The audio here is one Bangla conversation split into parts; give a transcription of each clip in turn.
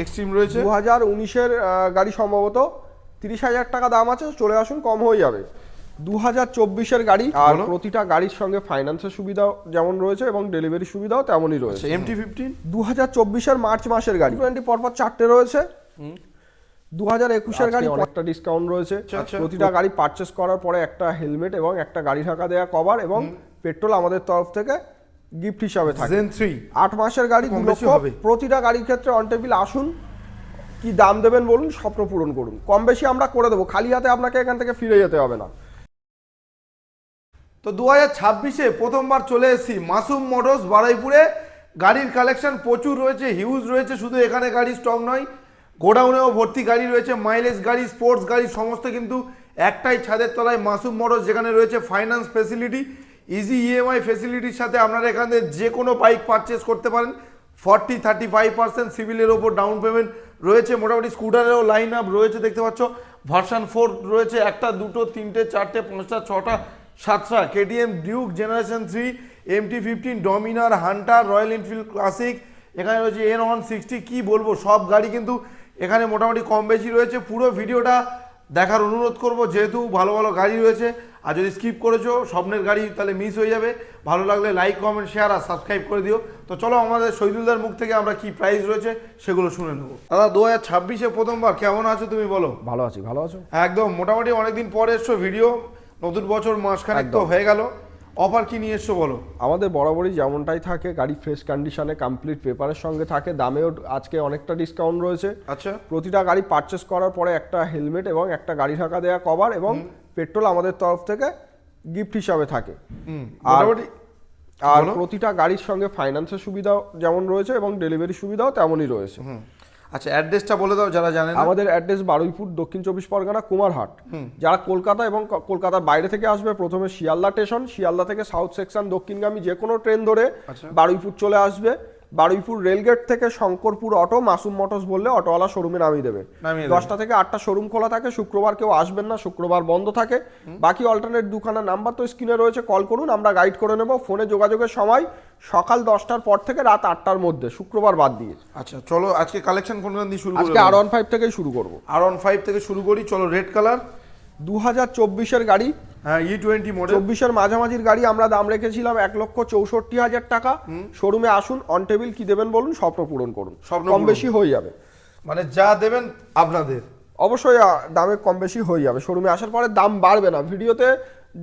এক্সট্রিম রয়েছে 2019-এর গাড়ি, সম্ভবত 30,000 টাকা দাম আছে, চলে আসুন কম হয়ে যাবে। 2024-এর গাড়ি, আর প্রতিটা গাড়ির সঙ্গে ফাইন্যান্সের সুবিধাও যেমন রয়েছে এবং ডেলিভারি সুবিধাও তেমনই রয়েছে। MT-15 2024-এর মার্চ মাসের গাড়ি, 20 পরপর 4টে রয়েছে। 2021-এর গাড়ি অনেকটা ডিসকাউন্ট রয়েছে। প্রতিটা গাড়ি পারচেস করার পরে একটা হেলমেট এবং একটা গাড়ি ঢাকা দেওয়া কভার এবং পেট্রোল আমাদের তরফ থেকে গিফট হিসাবে থাকে। Zen 3 8 মাসের গাড়ি 2 লক্ষ। প্রতিটা গাড়ির ক্ষেত্রে অন টেবিল আসুন, কি দাম দেবেন বলুন, স্বপ্ন পূরণ করুন, কম বেশি আমরা করে দেবো, খালি হাতে আপনাকে এখান থেকে ফিরে যেতে হবে না। তো 2026-এ প্রথমবার চলে এসেছি মাসুম মোটরস বারুইপুরে। গাড়ির কালেকশন প্রচুর রয়েছে, হিউজ রয়েছে। শুধু এখানে গাড়ি স্টক নয়, গোডাউনেও ভর্তি গাড়ি রয়েছে, মাইলেজ গাড়ি, স্পোর্টস গাড়ি, সমস্ত কিন্তু একটাই ছাদের তলায় মাসুম মোটরস, যেখানে রয়েছে ফাইন্যান্স ফেসিলিটি, ইজি ইএমআই ফেসিলিটির সাথে আপনারা এখানে যে কোনো বাইক পারচেস করতে পারেন। 40-35% সিভিলের ওপর ডাউন পেমেন্ট রয়েছে। মোটামুটি স্কুটারেরও লাইন আপ রয়েছে, দেখতে পাচ্ছ। ভার্সন 4 রয়েছে, 1টা 2টো 3টে 4টে 5টা 6টা 7টা KTM Duke generation 3, MT-15, Dominar, Hunter, Royal Enfield Classic, এখানে রয়েছে N160। কি বলবো, সব গাড়ি কিন্তু এখানে মোটামুটি কম বেশি রয়েছে। পুরো ভিডিওটা দেখার অনুরোধ করব, যেহেতু ভালো ভালো গাড়ি রয়েছে। আর যদি স্কিপ করেছো স্বপ্নের গাড়ি, তাহলে মিস হয়ে যাবে। ভালো লাগলে লাইক, কমেন্ট, শেয়ার আর সাবস্ক্রাইব করে দিও। তো চলো আমাদের শহীদুলদার মুখ থেকে আমরা কি প্রাইস রয়েছে সেগুলো শুনে নেবো। দাদা 2026-এ প্রথমবার, কেমন আছো তুমি বলো? ভালো আছি, ভালো আছো? একদম, মোটামুটি অনেকদিন পরে এসছো ভিডিও, নতুন বছর মাসখানেক তো হয়ে গেল। অফার কি নিয়ে এসছো বলো? আমাদের বরাবরই যেমনটাই থাকে, গাড়ি ফ্রেশ কন্ডিশনে কমপ্লিট পেপারের সঙ্গে থাকে, দামেও আজকে অনেকটা ডিসকাউন্ট রয়েছে। আচ্ছা, প্রতিটা গাড়ি পারচেস করার পরে একটা হেলমেট এবং একটা গাড়ি ঢাকা দেওয়া কভার এবং পেট্রোল আমাদের তরফ থেকে গিফট হিসাবে থাকে। আর প্রতিটা গাড়ির সঙ্গে ফাইন্যান্সের সুবিধাও যেমন রয়েছে এবং ডেলিভারি সুবিধাও তেমনই রয়েছে। আচ্ছা, অ্যাড্রেসটা বলে দাও যারা জানেন। আমাদের অ্যাড্রেস বারুইপুর, দক্ষিণ 24 পরগনা, কুমারহাট। যারা কলকাতা এবং কলকাতার বাইরে থেকে আসবে, প্রথমে শিয়ালদা স্টেশন, শিয়ালদা থেকে সাউথ সেকশন দক্ষিণগামী যে কোনো ট্রেন ধরে বারুইপুর চলে আসবে। বারুইপুর রেলগেট থেকে শঙ্করপুর অটো, মাসুম মোটরস বললে অটোওয়ালা শোরুমে নামিয়ে দেবে। 10টা থেকে 8টা শোরুম খোলা থাকে। শুক্রবার কেউ আসবেন না, শুক্রবার বন্ধ থাকে। বাকি অল্টারনেট দুখানা নাম্বার তো স্ক্রিনে রয়েছে, কল করুন, আমরা গাইড করে নেব। ফোনে যোগাযোগের সময় সকাল 10টার পর থেকে রাত 8টার মধ্যে, শুক্রবার বাদ দিয়ে। আচ্ছা চলো, আজকে কালেকশন কোনখান দিয়ে শুরু করব? আজকে R15 থেকেই শুরু করব। R15 থেকে শুরু করি, চলো। রেড কালার, 2024-এর গাড়ি, হ্যাঁ E20 মডেল। 24-এর মাঝামাঝির গাড়ি, আমরা দাম রেখেছিলাম 1,64,000 টাকা। শোরুমে আসুন, অন টেবিল কি দেবেন বলুন, স্বপ্ন পূরণ করুন, কম বেশি হয়ে যাবে। মানে যা দেবেন আপনাদের অবশ্যই দামে কম বেশি হয়ে যাবে। শোরুমে আসার পরে দাম বাড়বে না। ভিডিওতে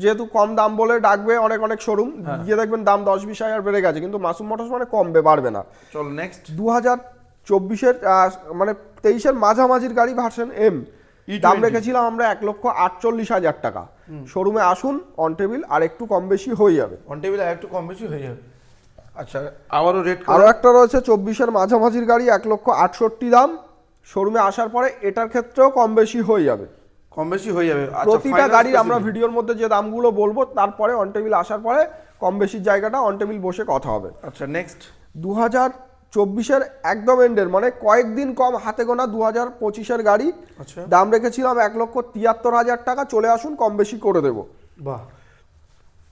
যেহেতু কম দাম বলে ডাকবে অনেক অনেক শোরুম, গিয়ে দেখবেন দাম 10-20 হাজার বেড়ে গেছে, কিন্তু মাসুম মোটরস মানে কমবে, বাড়বে না। চলো নেক্সট। 2024-এর মানে 23-এর মাঝামাঝির গাড়ি, ভার্সন M, দাম রেখেছিলাম আমরা 1,48,000 টাকা। শোরুমে আসুন, অন টেবিল আর একটু কম বেশি হয়ে যাবে। অন টেবিল আর একটু কম বেশি হয়ে যাবে। আচ্ছা, আবারও রেড আরও একটা রয়েছে 24-এর মাঝামাঝির গাড়ি, 1,68,000 দাম। শোরুমে আসার পরে এটার ক্ষেত্রেও কম বেশি হয়ে যাবে, কম বেশি হয়ে যাবে। প্রতিটা গাড়ির আমরা ভিডিওর মধ্যে যে দামগুলো বলবো, তারপরে অন টেবিল আসার পরে কম বেশির জায়গাটা অন টেবিল বসে কথা হবে। আচ্ছা নেক্সট। 2024-এর একদম এন্ডের, মানে কয়েকদিন কম হাতে গোনা 2025-এর গাড়ি, দাম রেখেছিলাম 1,73,000 টাকা। চলে আসুন, কম বেশি করে দেবো। বাহ,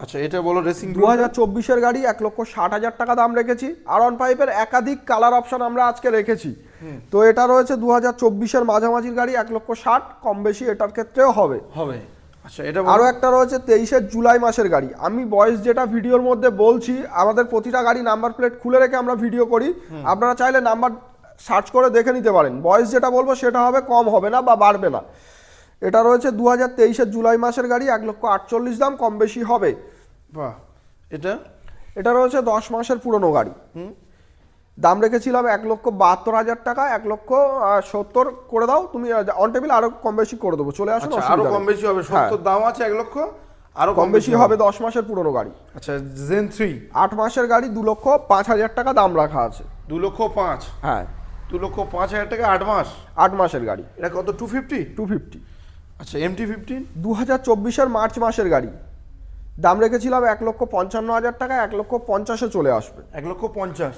আচ্ছা এটা বলো। রেসিং 2024-এর গাড়ি 1,60,000 টাকা দাম রেখেছি। R15-এর একাধিক কালার অপশন আমরা আজকে রেখেছি। তো এটা রয়েছে 2024-এর মাঝামাঝির গাড়ি, 1,60,000, কম বেশি এটার ক্ষেত্রেও হবে। আচ্ছা, এটা আরও একটা রয়েছে 23-এর জুলাই মাসের গাড়ি। আমি বয়স যেটা ভিডিওর মধ্যে বলছি, আমাদের প্রতিটা গাড়ি নাম্বার প্লেট খুলে রেখে আমরা ভিডিও করি, আপনারা চাইলে নাম্বার সার্চ করে দেখে নিতে পারেন। বয়স যেটা বলবো সেটা হবে, কম হবে না বা বাড়বে না। এটা রয়েছে 2023-এর জুলাই মাসের গাড়ি, 1,48,000 দাম, কম বেশি হবে। বাহ, এটা রয়েছে 10 মাসের পুরনো গাড়ি, দাম রেখেছিলাম 1,72,000 টাকা। 1,70,000 করে দাও তুমি, অন টেবিল আরো কম বেশি করে দেবো। চলে আসুন, আরো কম বেশি হবে। 70 দাম আছে, 1 লক্ষ আরো কম বেশি হবে। 10 মাসের পুরনো গাড়ি। আচ্ছা, Zen 3 8 মাসের গাড়ি, 2,05,000 টাকা দাম রাখা আছে। 2,05,000, হ্যাঁ 2,05,000 টাকা 8 মাস। 8 মাসের গাড়ি। এটা কত? 250। আচ্ছা, MT-15 2024-এর মার্চ মাসের গাড়ি, দাম রেখেছিলাম 1,55,000 টাকা। 1,50,000-এ চলে আসবে। 1,50,000।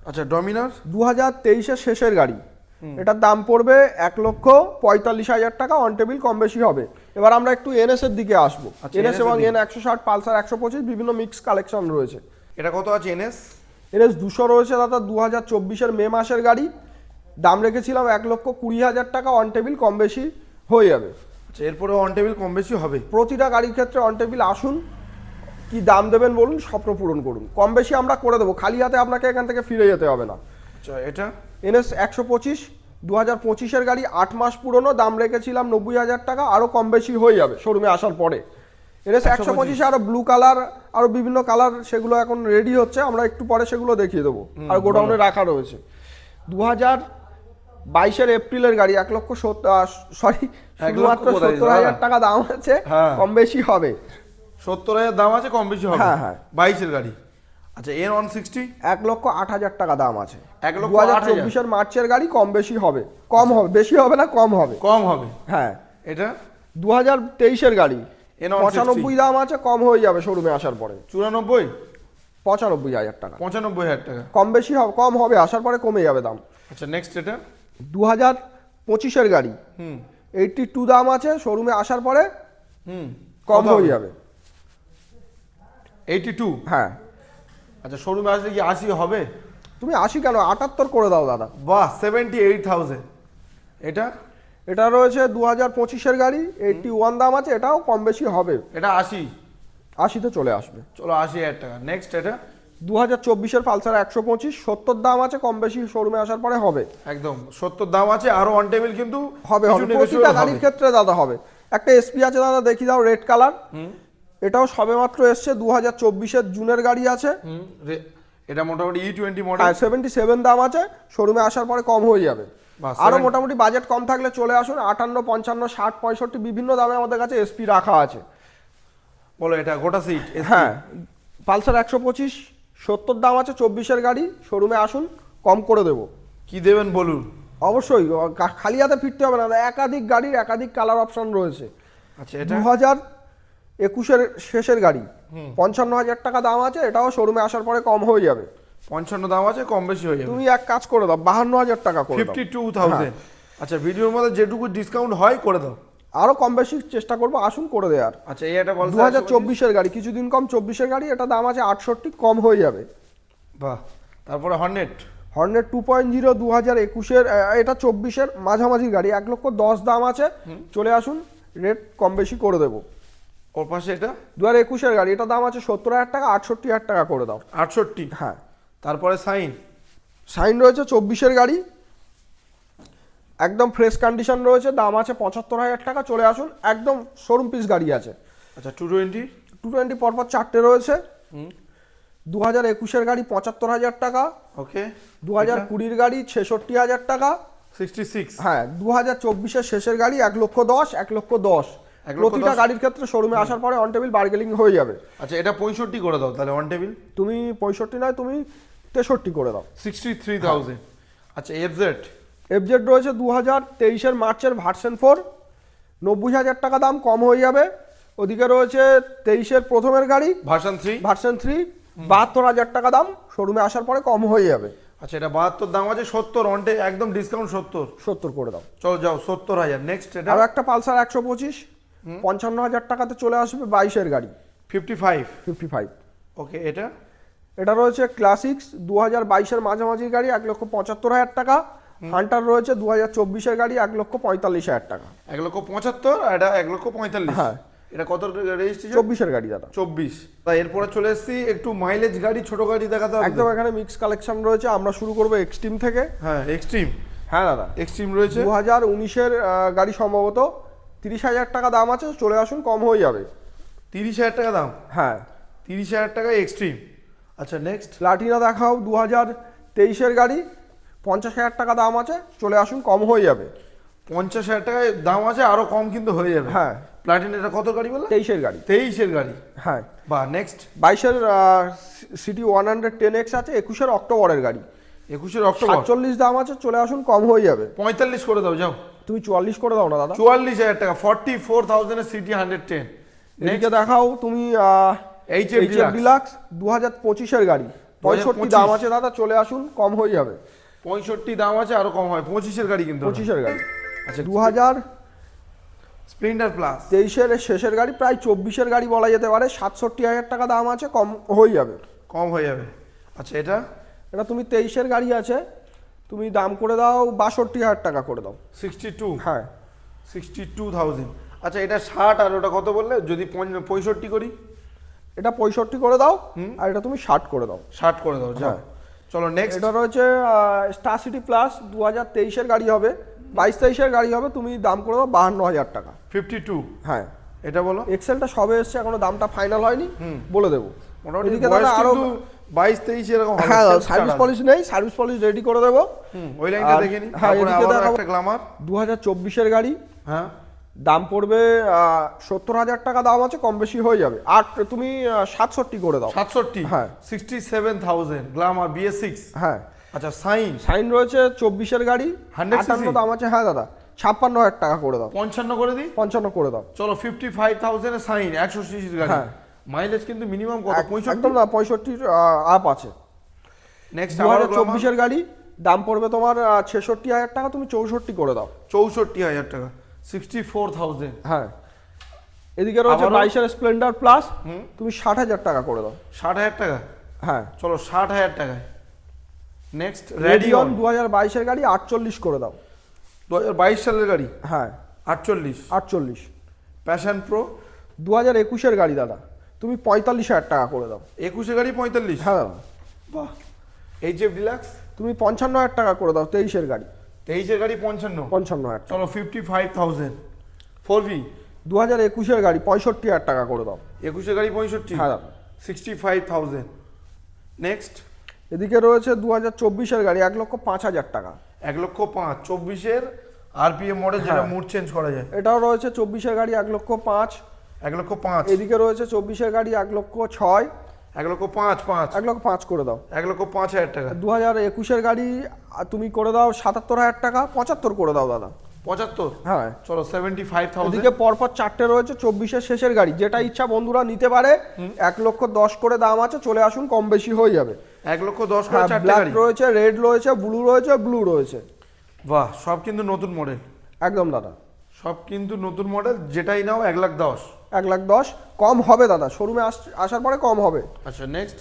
আচ্ছা, ডমিনার 2023-এর শেষের গাড়ি, এটার দাম পড়বে 1,45,000 টাকা। অন টেবিল কম বেশি হবে। এবার আমরা একটু NS এর দিকে আসবো। NS এবং N160, পালসার 125, বিভিন্ন মিক্স কালেকশন রয়েছে। এটা কত আছে? NS 200 রয়েছে দাদা। 2024-এর মে মাসের গাড়ি, দাম রেখেছিলাম 1,20,000 টাকা, অন টেবিল কম বেশি হয়ে যাবে। আচ্ছা, এরপরে অন টেবিল কম বেশি হবে। প্রতিটা গাড়ির ক্ষেত্রে অন টেবিল আসুন, কি দাম দেবেন বলুন, স্বপ্ন পূরণ করুন, কম বেশি আমরা করে দেবো, খালি হাতে আপনাকে এখান থেকে ফিরে যেতে হবে না। আচ্ছা, এটা NS 125 2025-এর গাড়ি, 8 মাস পুরনো, দাম রেখেছিলাম 90,000 টাকা, আরও কম বেশি হয়ে যাবে শোরুমে আসার পরে। NS 125 আরও ব্লু কালার, আরও বিভিন্ন কালার, সেগুলো এখন রেডি হচ্ছে, আমরা একটু পরে সেগুলো দেখিয়ে দেবো, আর গোডাউনে রাখা রয়েছে। 2022-এর এপ্রিলের গাড়ি, 1,70,000 সরি, শুধুমাত্র 70,000 টাকা দাম আছে, কম বেশি হবে। 70,000 দাম আছে, কম বেশি হবে। হ্যাঁ, হ্যাঁ। 22-এর গাড়ি। আচ্ছা, N160 1,08,000 টাকা দাম আছে। 1,08,000 2024-এর মার্চের গাড়ি, কম বেশি হবে, কম হবে, বেশি হবে না, কম হবে। কম হবে। হ্যাঁ। এটা 2023-এর গাড়ি, N160 95 দাম আছে, কম হয়ে যাবে শোরুমে আসার পরে। 94 95,000 টাকা, 95,000 টাকা। কম বেশি হবে, কম হবে, আসার পরে কমে যাবে দাম। আচ্ছা, নেক্সট এটা 2025-এর গাড়ি, 82 দাম আছে, শোরুমে আসার পরে কম কত হয়ে হবে? যাবে। 82। হ্যাঁ। আচ্ছা, শোরুমে আসলে কি 80 হবে? তুমি 80 কেন, 78 করে দাও দাদা। বাহ, 78,000। এটা এটা রয়েছে 2025-এর গাড়ি, 81 দাম আছে, এটাও কম বেশি হবে, এটা 80। 80-তে চলে আসবে। চলো, 80,000 টাকা। নেক্সট এটা 2024-এর পালসার 125, 70 দাম আছে, কম বেশি শোরুমে আসার পরে হবে। একদম 70 দাম আছে, আরো অন টেবিল কিন্তু হবে কিছু হবে, negotiable প্রতিটা হবে। গাড়ির ক্ষেত্রে দাদা হবে। একটা এসপি আছে দাদা, দেখি দাও, রেড কালার, এটাও সবেমাত্র এসছে, 2024-এর জুনের গাড়ি আছে। এটা মোটামুটি E20 মডেল। হ্যাঁ, 77 দাম আছে, শোরুমে আসার পরে কম হয়ে যাবে। বাহ, আরো মোটামুটি বাজেট কম থাকলে চলে আসুন, 58, 55, 60, 65 বিভিন্ন দামে আমাদের কাছে এসপি রাখা আছে। বলো, এটা গোটা সিট। হ্যাঁ, পালসার 125, 70 দাম আছে, 24-এর গাড়ি, শোরুমে আসুন, কম করে দেবো। কি দেবেন বলুন? অবশ্যই, খালি হাতে ফিরতে হবে না, একাধিক গাড়ির একাধিক কালার অপশন রয়েছে। আচ্ছা, এটা 2021-এর শেষের গাড়ি, 55,000 টাকা দাম আছে, এটাও শোরুমে আসার পরে কম হয়ে যাবে। 55 দাম আছে, কম বেশি হয়ে যাবে। তুমি এক কাজ করে দাও, 52,000 টাকা করে দাও। 52,000। আচ্ছা, ভিডিওর মধ্যে যেটুকু ডিসকাউন্ট হয় করে দাও। আরো কম বেশি চেষ্টা করবো, আসুন করে দেয়ার। আচ্ছা, এই একটা বল। 2024-এর গাড়ি, কিছুদিন কম, 24-এর গাড়ি, এটা দাম আছে 68, কম হয়ে যাবে। বাহ। তারপরে হর্নেট 2.0 2021-এর, এটা 24-এর মাঝামাঝি গাড়ি, 1,10,000 দাম আছে, চলে আসুন, রেট কম বেশি করে দেবো। ওর পাশে এটা 2021-এর গাড়ি, এটা দাম আছে 70,000 টাকা, 68,000 টাকা করে দাও। 68। হ্যাঁ। তারপরে সাইন রয়েছে 24-এর গাড়ি, একদম ফ্রেশ কন্ডিশন রয়েছে, দাম আছে 75,000 টাকা, চলে আসুন, একদম শোরুম পিস গাড়ি আছে। আচ্ছা, 220 পরপর 4টে রয়েছে। 2021-এর গাড়ি 75,000 টাকা। ওকে। 2020-এর গাড়ি 66,000 টাকা। 66। হ্যাঁ, 2024-এর শেষের গাড়ি 1,10,000, 1,10,000। প্রতিটা গাড়ির ক্ষেত্রে শোরুমে আসার পরে অন টেবিল বার্গেনিং হয়ে যাবে। আচ্ছা, এটা 65 করে দাও তাহলে, অন টেবিল। তুমি 65 নয়, তুমি 63 করে দাও। 63,000। আচ্ছা, এফজেড রয়েছে 2023-এর মার্চের ভার্সন 4, 90,000 টাকা দাম, কম হয়ে যাবে। ওদিকে রয়েছে 23-এর প্রথমের গাড়ি ভার্সন 3, 72,000 টাকা দাম, শোরুমে আসার পরে কম হয়ে যাবে। আচ্ছা, এটা 72 দাম আছে, 70 অনটে একদম ডিসকাউন্ট 70 করে দাও। চলো যাও, 70,000। নেক্সট এটা আর একটা পালসার 125, 55,000 টাকাতে চলে আসবে, 22-এর গাড়ি, 55। ওকে। এটা রয়েছে ক্লাসিক্স 2022-এর মাঝামাঝি গাড়ি, 1,75,000 টাকা। হান্টার রয়েছে 2024-এর গাড়ি, 1,45,000 টাকা। 1,75,000 আর এটা 1,45,000। হ্যাঁ। এটা কত রেজিস্ট্রেশন? 24-এর গাড়ি দাদা। 24। তাই এরপরে চলে এসেছি একটু মাইলেজ গাড়ি, ছোট গাড়ি দেখাতে হবে। একদম, এখানে মিক্স কালেকশন রয়েছে, আমরা শুরু করবো এক্সট্রিম থেকে। হ্যাঁ, এক্সট্রিম। হ্যাঁ দাদা, এক্সট্রিম রয়েছে 2019-এর গাড়ি, সম্ভবত 30,000 টাকা দাম আছে, চলে আসুন, কম হয়ে যাবে। 30,000 টাকা দাম। হ্যাঁ, 30,000 টাকা এক্সট্রিম। আচ্ছা, নেক্সট প্লাটিনা দেখাও, 2023-এর গাড়ি, 50,000 টাকা দাম আছে, চলে আসুন, কম হয়ে যাবে। 50,000 টাকায় দাম আছে, আরো কম কিন্তু হয়ে যাবে। হ্যাঁ। প্লাটিনা এটা কত গাড়ি বলে? 23-এর গাড়ি। 23-এর গাড়ি। হ্যাঁ। বাহ। নেক্সট 22-এর সিটি 110X আছে, 21-এর অক্টোবরের গাড়ি, 21-এর অক্টোবর, 47 দাম আছে, চলে আসুন, কম হয়ে যাবে। 45 করে দাও, যাও। তুমি 44 করে দাও না দাদা। 44,000 টাকা, 44,000 এর সিটি 110। এদিকে দেখাও তুমি HF ডিলাক্স 2025-এর গাড়ি, 65 দাম আছে দাদা, চলে আসুন, কম হয়ে যাবে। 65 দাম আছে, আরো কম হয়। 25-এর গাড়ি কিন্তু। 25-এর গাড়ি। আচ্ছা, 2023-এর প্লাস শেষের গাড়ি, প্রায় 24-এর গাড়ি বলা যেতে পারে, 67,000 টাকা দাম আছে, কম হয়ে যাবে। আচ্ছা, এটা তুমি 23-এর গাড়ি আছে, তুমি দাম করে দাও 62,000 টাকা করে দাও। 62, হ্যাঁ 62,000। আচ্ছা এটা 60 আর ওটা কত বললে, যদি 65 করি? এটা 65 করে দাও, আর এটা তুমি 60 করে দাও। 60 করে দাও, যাও। হ্যাঁ। চলো নেক্সট। এটা রয়েছে স্টার সিটি প্লাস 2023 এর গাড়ি হবে, 22-23 এর গাড়ি হবে, তুমি দাম করে দাও 52,000 টাকা। 52, হ্যাঁ এটা বলো। এক্সেলটা সবে এসছে, এখনো দামটা ফাইনাল হয়নি, বলে দেবো। মোটামুটি এদিকে বয়স দাদা আরো কিন্তু 22-23 এরকম হবে। হ্যাঁ Self সার্ভিস start পলিসি নেই, সার্ভিস পলিসি রেডি করে দেবো। ওই লাইনটা আর- দেখে নি। হ্যাঁ, তারপরে এদিকে আবার দেখাবো। একটা গ্ল্যামার। 2024 এর গাড়ি, হ্যাঁ, দাম পড়বে 70,000 টাকা দাম আছে, কম বেশি হয়ে যাবে। আর তুমি 67 করে দাও। 67, হ্যাঁ। 67,000 গ্ল্যামার BS6। হ্যাঁ আচ্ছা সাইন সাইন রয়েছে 24 এর গাড়ি, 100 cc 58 দাম আছে। হ্যাঁ দাদা 56,000 টাকা করে দাও। 55 করে দিই। 55 করে দাও। চলো 55,000 এ সাইন 100 সিসির গাড়ি। হ্যাঁ। মাইলেজ কিন্তু মিনিমাম কত? 65। একদম না, 65 আপ আছে। নেক্সট আবার 2024 এর গাড়ি, দাম পড়বে তোমার 66,000 টাকা, তুমি 64 করে দাও। 64,000 টাকা, 64,000। হ্যাঁ এদিকে রয়েছে আবারও- 22 এর স্প্লেন্ডার প্লাস, তুমি 60,000 টাকা করে দাও। 60,000 টাকা। হ্যাঁ চলো 60,000 টাকায়। নেক্সট রেডিয়ন রেডিয়ন 2022 এর গাড়ি 48 করে দাও। 2022 সালের গাড়ি, হ্যাঁ 48। 48। প্যাশন প্রো 2021 এর গাড়ি দাদা, তুমি 45,000 টাকা করে দাও। 21 গাড়ি 45। হ্যাঁ দাদা বাহ। HF ডিলাক্স তুমি 55,000 টাকা করে দাও। 23 এর গাড়ি 23 গাড়ি 55। 55,000 টাকা। চলো 55,000। 4V 2021 এর গাড়ি 65,000 টাকা করে দাও। 21 গাড়ি 65। হ্যাঁ দাদা। 65,000। নেক্সট এদিকে রয়েছে 2024 এর গাড়ি 1,05,000 টাকা। 1,05,000 24 RPM মডেল, যেটা হ্যাঁ। মুড চেঞ্জ করা যায়। এটাও রয়েছে 24 এর গাড়ি 1,05,000। 1,05,000। এদিকে রয়েছে 24 এর গাড়ি 1,06,000। 1,05,000 1,05,000 করে দাও। 1,05,000 টাকা। 2021 এর গাড়ি তুমি করে দাও 77,000 টাকা। 75 করে দাও দাদা। 75। হ্যাঁ চলো 75,000। এদিকে পরপর 4টে রয়েছে 24 এর শেষের গাড়ি, যেটা ইচ্ছা বন্ধুরা নিতে পারে। 1,10,000 করে দাম আছে, চলে আসুন, কম বেশি হয়ে যাবে। 1,10,000 করে হ্যাঁ 4টে ব্ল্যাক গাড়ি। রয়েছে, রেড রয়েছে, ব্লু রয়েছে, ব্লু রয়েছে। বাহ, সব কিন্তু নতুন মডেল। একদম দাদা সব কিন্তু নতুন মডেল, যেটাই নাও 1,10,000। 1,10,000 কম হবে দাদা, শোরুমে আসার পরে কম হবে। আচ্ছা নেক্সট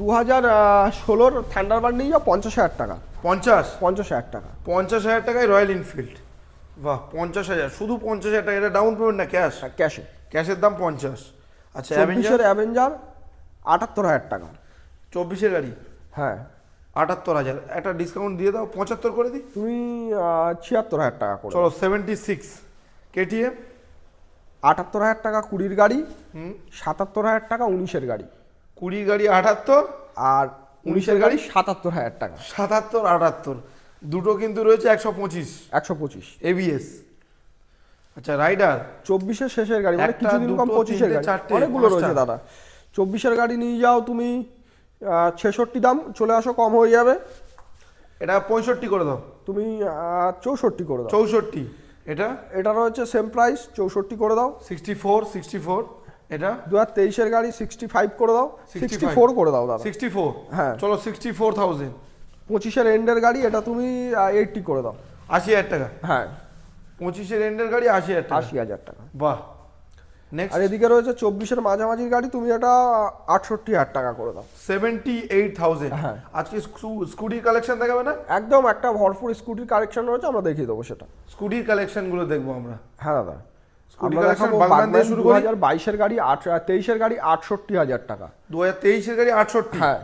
2016 থান্ডারবার্ড নিয়ে যাও 50,000 টাকা। 50,000 টাকা 50,000 টাকায় রয়্যাল এনফিল্ড। বাহ, 50,000, শুধু 50,000 টাকা। এটা ডাউন পেমেন্ট না ক্যাশ? ক্যাশে। ক্যাশের দাম 50। আচ্ছা 24 অ্যাভেঞ্জার 78,000 টাকা। 24 গাড়ি হ্যাঁ 78,000। একটা ডিসকাউন্ট দিয়ে দাও, 75 করে দিই। তুমি 76,000 টাকা করে চলো 76। KTM 78,000 টাকা 20 গাড়ি, 77,000 টাকা 19 গাড়ি, 20 গাড়ি 78, আর 19 গাড়ি 77,000 টাকা। 77, 78 দুটো কিন্তু রয়েছে 125 125। ABS। আচ্ছা রাইডার 24 এর শেষের গাড়ি, মানে একটা, কিছুদিন কম, দুটো, 25 এর তিনটে, গাড়ি, চারটে, অনেকগুলো রয়েছে পাঁচটা। দাদা। 24 এর গাড়ি নিয়ে যাও তুমি 66 দাম, চলে আসো, কম হয়ে যাবে। এটা 65 করে দাও। তুমি 64 করে দাও। 64। এটা এটা রয়েছে সেম প্রাইস, 64 করে দাও। 64। এটা 2023 এর গাড়ি 65 করে দাও। 65 64 করে দাও দাদা। 64। হ্যাঁ। চলো 64,000। 25 এর এন্ডের গাড়ি, এটা তুমি 80 করে দাও। 80,000 টাকা। হ্যাঁ 25 এন্ডের গাড়ি 80,000 টাকা। 80,000 টাকা। বাহ। নেক্সট আর এদিকে রয়েছে 24 এর মাঝামাঝির গাড়ি, তুমি এটা 68,000 টাকা করে দাও। 78,000। হ্যাঁ। আজকে স্কুটির কালেকশন দেখাবে না? একদম একটা ভরপুর স্কুটির কালেকশন রয়েছে, আমরা দেখিয়ে দেবো সেটা। স্কুটির কালেকশন গুলো দেখবো আমরা। হ্যাঁ দাদা স্কুটি আমরা কালেকশন দেখাবো বাগমান দিয়ে শুরু করি। 2022 এর গাড়ি 23 এর গাড়ি 68,000 টাকা। 2023 এর গাড়ি 68। হ্যাঁ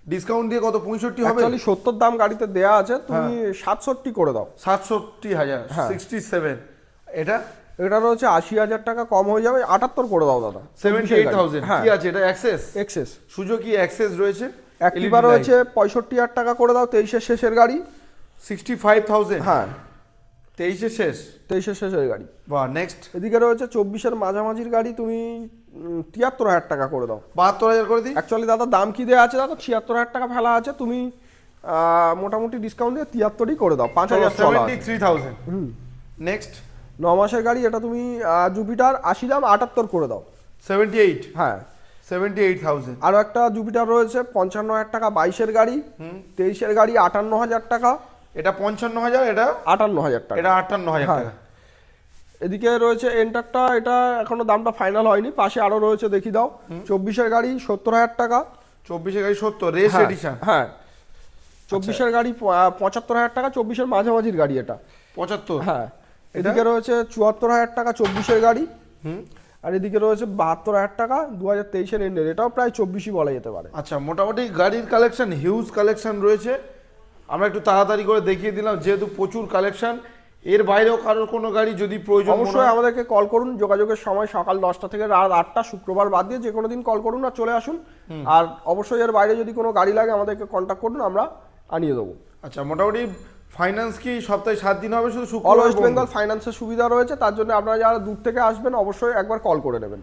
ডিসকাউন্ট দিয়ে কত 65 হবে? অ্যাকচুয়ালি 70 দাম গাড়িতে দেয়া আছে, তুমি 67 করে দাও। 67,000। হ্যাঁ। 67। এটা এটা রয়েছে 80,000 টাকা, কম হয়ে যাবে, 78 করে দাও দাদা। 78,000। হ্যাঁ কি আছে এটা? অ্যাক্সেস এক্সেস সুজুকি অ্যাক্সেস রয়েছে। অ্যাক্টিভা রয়েছে 65,000 টাকা করে দাও। 23 এর শেষের গাড়ি। 65,000। হ্যাঁ 23 এর শেষ। 23 এর শেষের গাড়ি। বাহ। নেক্সট এদিকে রয়েছে 24 এর মাঝামাঝির গাড়ি, তুমি 73,000 টাকা করে দাও। 72,000 করে দিই। অ্যাকচুয়ালি দাদা দাম কি দেওয়া আছে দাদা? 76,000 টাকা ফেলা আছে, তুমি মোটামুটি ডিসকাউন্ট দিয়ে 73ই করে দাও। 5,000 চলা আছে। 73,000। নেক্সট 9 মাসের গাড়ি, এটা তুমি জুপিটার 80 দাম 78 করে দাও। 78। হ্যাঁ 78,000। আরও একটা জুপিটার রয়েছে 55,000 টাকা 22 এর গাড়ি। 23 এর গাড়ি 58,000 টাকা। এটা 55,000, এটা 58,000 টাকা। এটা 58,000 হ্যাঁ। টাকা। এদিকে রয়েছে এন্টারটা, এটা এখনো দামটা ফাইনাল হয়নি, পাশে আরো রয়েছে, দেখি দাও। 24 এর গাড়ি 70,000 টাকা। 24 এর গাড়ি 70 রেস হ্যাঁ, এডিশন। হ্যাঁ 24-এর গাড়ি 75,000 টাকা, 24-এর মাঝামাঝির গাড়ি এটা। 75? হ্যাঁ, এদিকে রয়েছে 74,000 টাকা 24-এর গাড়ি, আর এদিকে রয়েছে 72,000 টাকা 2023-এর এন্ডের, এটাও প্রায় 24ই বলা যেতে পারে। আচ্ছা, মোটামুটি গাড়ির কালেকশন হিউজ কালেকশন রয়েছে। আমরা একটু তাড়াতাড়ি করে দেখিয়ে দিলাম যেহেতু প্রচুর কালেকশন। এর বাইরেও কারোর কোনো গাড়ি যদি প্রয়োজন মনে অবশ্যই হয়, আমাদেরকে কল করুন। যোগাযোগের সময় সকাল 10টা থেকে রাত 8টা, শুক্রবার বাদ দিয়ে যে কোনো দিন কল করুন আর চলে আসুন। আর অবশ্যই এর বাইরে যদি কোনো গাড়ি লাগে আমাদেরকে কন্ট্যাক্ট করুন, আমরা আনিয়ে দেবো। আচ্ছা, মোটামুটি ফাইন্যান্স কি সপ্তাহে 7 দিন হবে শুধু? অল শুক্রবার ওয়েস্ট বন্ধ? বেঙ্গল ফাইন্যান্সের সুবিধা রয়েছে, তার জন্য আপনারা যারা দূর থেকে আসবেন অবশ্যই একবার কল করে নেবেন।